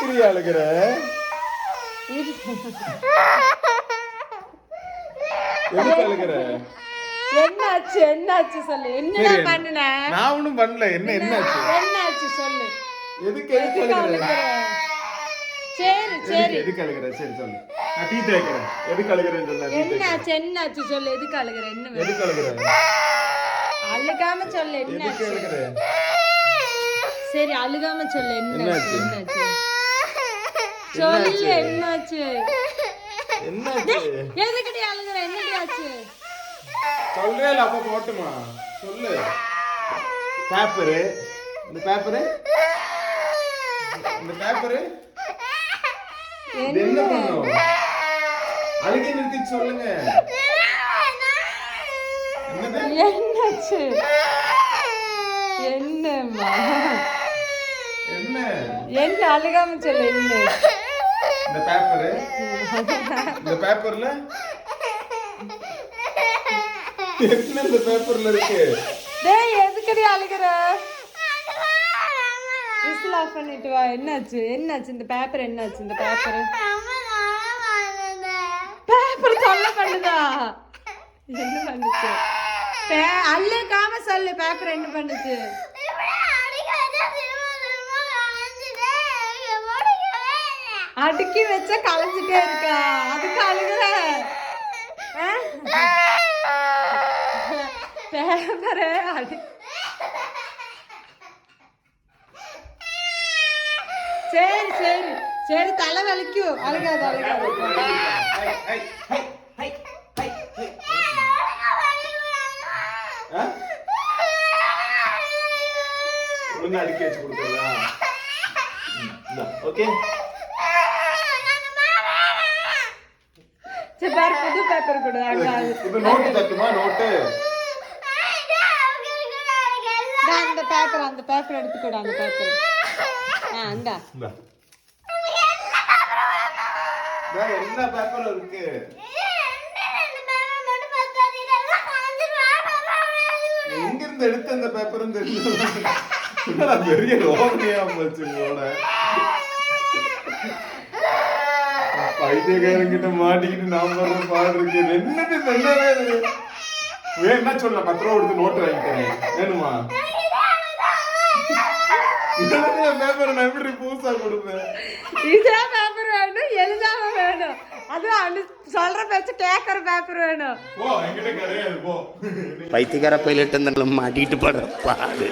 எதுக்கு அழுகிற? எதுக்கு அழுகிற? என்னாச்சு என்னாச்சு சொல்லு. என்ன பண்ணுன? நான் ஒண்ணும் பண்ணல. என்னாச்சு? என்னாச்சு சொல்லு. எதுக்கு அழுகிற? சரி சரி எதுக்கு அழுகிற? சரி சொல்லு. நான் டீ தேய்க்கிறேன். எதுக்கு அழுகிறேன்னு சொல்லு. என்னாச்சு என்னாச்சு சொல்லு. எதுக்கு அழுகிற? என்ன எதுக்கு அழுகிற? அழுகாம சொல்லு. எதுக்கு என்னாச்சு? அழுகிற? சரி அழுகாம சொல்லு. என்னாச்சு? என்னாச்சு சொல்லு. என்னாச்சு? என்னாச்சு? எதுக்குடி அழுகுற? என்னடி ஆச்சு? சொல்றேல அப்ப போட்டுமா சொல்லு. பேப்பரு, இந்த பேப்பரு, இந்த பேப்பரு என்ன பண்ணும்? அழுகி நிறுத்தி சொல்லுங்க. என்னாச்சு? என்னம்மா? என்ன? என்ன அழுகாம சொல்லு. என்ன? இந்த பேப்பரு, இந்த பேப்பர்ல என்ன இந்த பேப்பர்ல இருக்கு? டேய் எதுக்குடி அழுகுற? விசில் ஆஃப் பண்ணிட்டு வா. என்னாச்சு? என்னாச்சு? இந்த பேப்பர் என்னாச்சு? இந்த பேப்பர் பேப்பர் தொல்லை பண்ணுதா? என்ன பண்ணுச்சு? அழுகாம சொல்லு. பேப்பர் என்ன பண்ணுச்சு? அடுக்கி வச்சா கலைஞ்சிட்டே இருக்கா. அதுக்கு அழுகுற? பேப்பரே சரி சரி சரி தலை வலிக்கும். அழுகாது அழுகாது. ஒழுங்கா அடுக்கி வச்சு கொடுக்குறதா? ஓகே சரி பாரு புது பேப்பர் கொடு. இப்ப நோட்டு தட்டுமா? நோட்டு அந்த பேப்பர் அந்த பேப்பர் எடுத்து கொடு. அந்த பேப்பர் இந்தா. எல்லா பேப்பரும் இருக்கு. எங்க இருந்து எடுத்த அந்த பேப்பரும் தெரியல. பெரிய ரோகனையா போச்சு போல. பைத்தியக்காரங்கிட்ட மாட்டிக்கிட்டு நான் வர்ற பாடு இருக்கு. என்னது என்னவே வேணா சொல்ல. 10 ரூபா கொடுத்து நோட்டு வாங்கிக்கிறேன். வேணுமா? பேப்பர் நான் எப்படி பூசா கொடுப்பேன்? இதே பேப்பர் வேணும். எழுதாம வேணும். அது சொல்ற பேச்சு கேட்கற பேப்பர் வேணும். போ என்கிட்ட கிடையாது. போ பைத்தியக்கார பைலட் மாட்டிக்கிட்டு படுற பாடு.